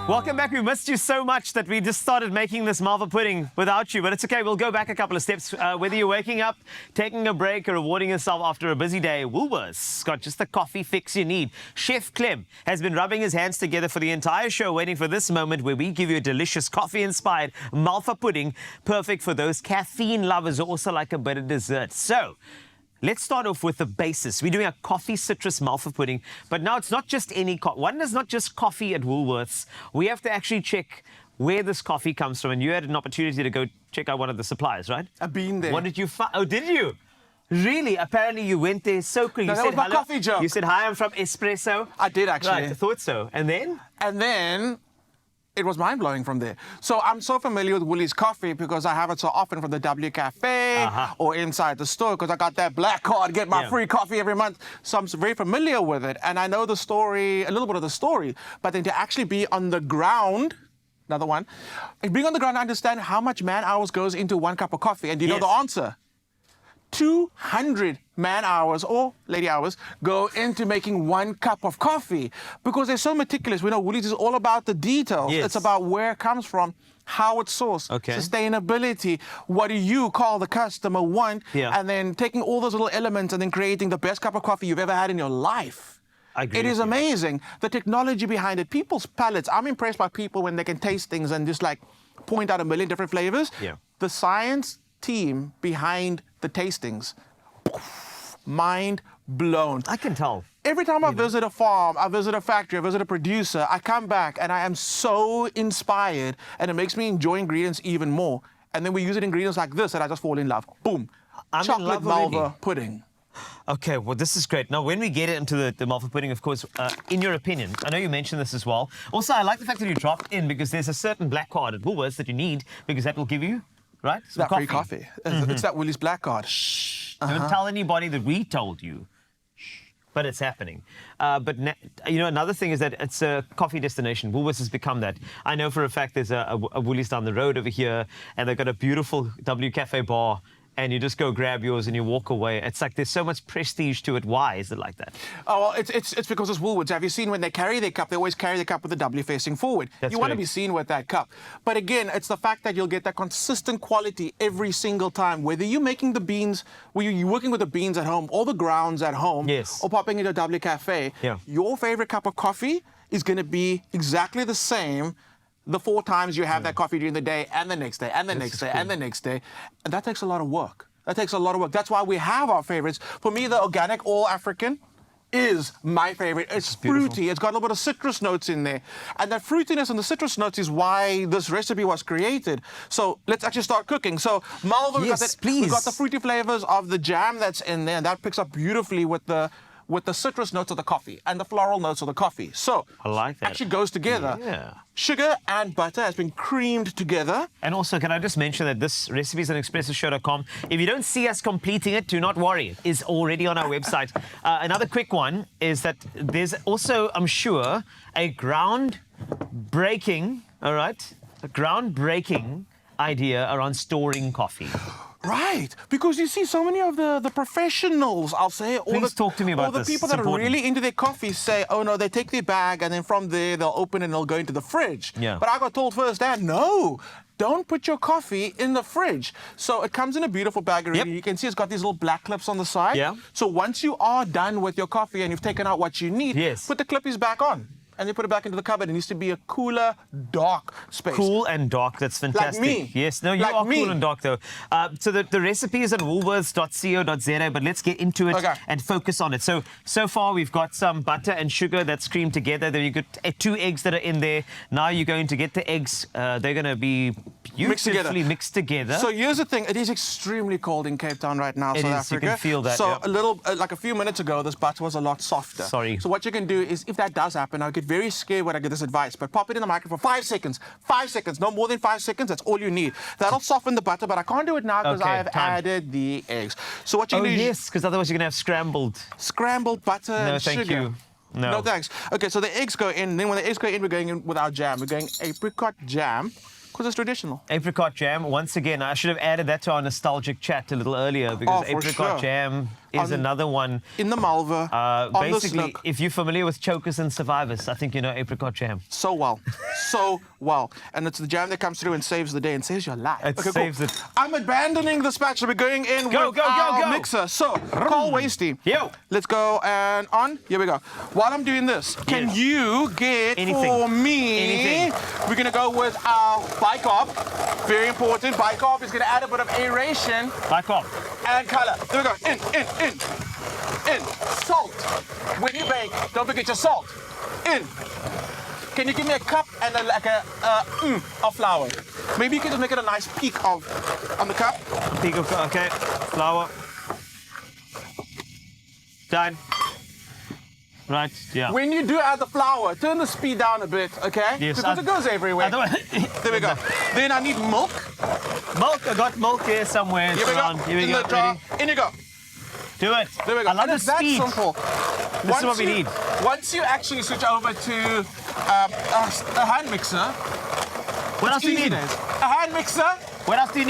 Welcome back. We missed you so much that we just started making this malva pudding without you, but it's okay. We'll go back a couple of steps. Whether you're waking up, taking a break, or rewarding yourself after a busy day, Woolworths got just the coffee fix you need. Chef Clem has been rubbing his hands together for the entire show, waiting for this moment where we give you a delicious coffee-inspired malva pudding, perfect for those caffeine lovers who also like a bit of dessert. So, let's start off with the basis. We're doing a coffee citrus malva pudding, but now it's not just any coffee. One is not just coffee at Woolworths. We have to actually check where this coffee comes from, and you had an opportunity to go check out one of the suppliers, right? I've been there. What did you find? Oh, did you? Really? Apparently you went there so quickly. No, that was my coffee joke. You said, hi, I'm from Expresso. I did, actually. Right, I thought so. And then? And then it was mind-blowing from there. So I'm so familiar with Woolies coffee because I have it so often from the W Cafe or inside the store because I got that black card, get my free coffee every month. So I'm very familiar with it. And I know the story, a little bit of the story, but then to actually be on the ground, another one, and being on the ground, I understand how much man hours goes into one cup of coffee. And do you know the answer? 200 man hours or lady hours go into making one cup of coffee because they're so meticulous. We know Woolies is all about the details. It's about where it comes from, how it's sourced, sustainability, what do you call the customer want, and then taking all those little elements and then creating the best cup of coffee you've ever had in your life. It is amazing. The technology behind it, people's palates. I'm impressed by people when they can taste things and just like point out a million different flavors. The science team behind the tastings, mind blown. I can tell. Every time I visit a farm, I visit a factory, I visit a producer, I come back and I am so inspired and it makes me enjoy ingredients even more. And then we use ingredients like this and I just fall in love. Boom. Chocolate malva pudding. Okay, well, this is great. Now, when we get into the malva pudding, of course, in your opinion, I know you mentioned this as well. Also, I like the fact that you dropped in because there's a certain black card at Woolworths that you need because that will give you, right? Some that free coffee. It's that Woolies black card. Shh. Don't tell anybody that we told you. Shh. But it's happening. But, you know, another thing is that it's a coffee destination. Woolworths has become that. I know for a fact there's a Woolies down the road over here, and they've got a beautiful W Cafe bar, and you just go grab yours and you walk away. It's like there's so much prestige to it. Why is it like that? Oh, well, it's because it's Woolworths. Have you seen when they carry their cup, they always carry the cup with the W facing forward. You want to be seen with that cup. But again, it's the fact that you'll get that consistent quality every single time. Whether you're making the beans, whether you're working with the beans at home, or the grounds at home, or popping into a W Cafe, your favorite cup of coffee is going to be exactly the same the 4 times you have that coffee during the day and the next day and the next day and the next day. And that takes a lot of work. That's why we have our favorites. For me, the organic all-African is my favorite. It's fruity. It's got a little bit of citrus notes in there. And that fruitiness and the citrus notes is why this recipe was created. So let's actually start cooking. So malva, we've got the fruity flavors of the jam that's in there, and that picks up beautifully with the citrus notes of the coffee and the floral notes of the coffee. So I like that. Actually goes together. Sugar and butter has been creamed together. And also, can I just mention that this recipe is on expressoshow.com. If you don't see us completing it, do not worry. It's already on our website. Another quick one is that there's also, I'm sure, a groundbreaking idea around storing coffee. Right, because you see so many of the professionals, I'll say, talk to me about the people that are really into their coffee say, oh no, they take their bag and then from there they'll open and they'll go into the fridge. But I got told firsthand, no, don't put your coffee in the fridge. So it comes in a beautiful bag already. You can see it's got these little black clips on the side. So once you are done with your coffee and you've taken out what you need, put the clippies back on. And you put it back into the cupboard. It needs to be a cooler, dark space. Cool and dark. That's fantastic. Like me. Yes. No, you are cool and dark, though. So the recipe is on woolworths.co.za, but let's get into it and focus on it. So far, we've got some butter and sugar that's creamed together. Then you've got 2 eggs that are in there. Now you're going to get the eggs. They're going to be beautifully mixed together. So here's the thing. It is extremely cold in Cape Town right now, South Africa. You can feel that. So like a few minutes ago, this butter was a lot softer. So what you can do is, if that does happen, I'll get very scared when I get this advice, but pop it in the microwave for 5 seconds. 5 seconds, no more than 5 seconds. That's all you need. That'll soften the butter, but I can't do it now because I have added the eggs. So what you can do is... because otherwise you're going to have scrambled butter and sugar. No, thank you. No, thanks. Okay, so the eggs go in. Then when the eggs go in, we're going in with our jam. We're going apricot jam. Because it's traditional. Apricot jam. Once again, I should have added that to our nostalgic chat a little earlier because apricot jam is another one. in the malva. On the Basically, snook. if you're familiar with chokers and survivors, I think you know apricot jam. So well. So well. And it's the jam that comes through and saves the day and saves your life. It saves it. I'm abandoning the spatula. We're going in with our mixer. So, Carl Wasty. Yo. Let's go and on. Here we go. While I'm doing this, can you get for me? We're going to go with our bicarb. Very important. Bicarb is going to add a bit of aeration. Bicarb. And color. There we go. In. Salt. When you bake, don't forget your salt. In. Can you give me a cup and of flour? Maybe you can just make it a nice peak on the cup. Peak of, okay. Flour. Done. Right, yeah. When you do add the flour, turn the speed down a bit, okay? Yes. Because it goes everywhere. There we go. Then I need milk. Milk, I got milk here somewhere. Here we go. Here we in go. the jar. Ready? In you go. Do it. There we go. I love and the it's that speed. simple. This is what we need. Once you actually switch over to a hand mixer, What else do you need? A hand mixer. What else do you need?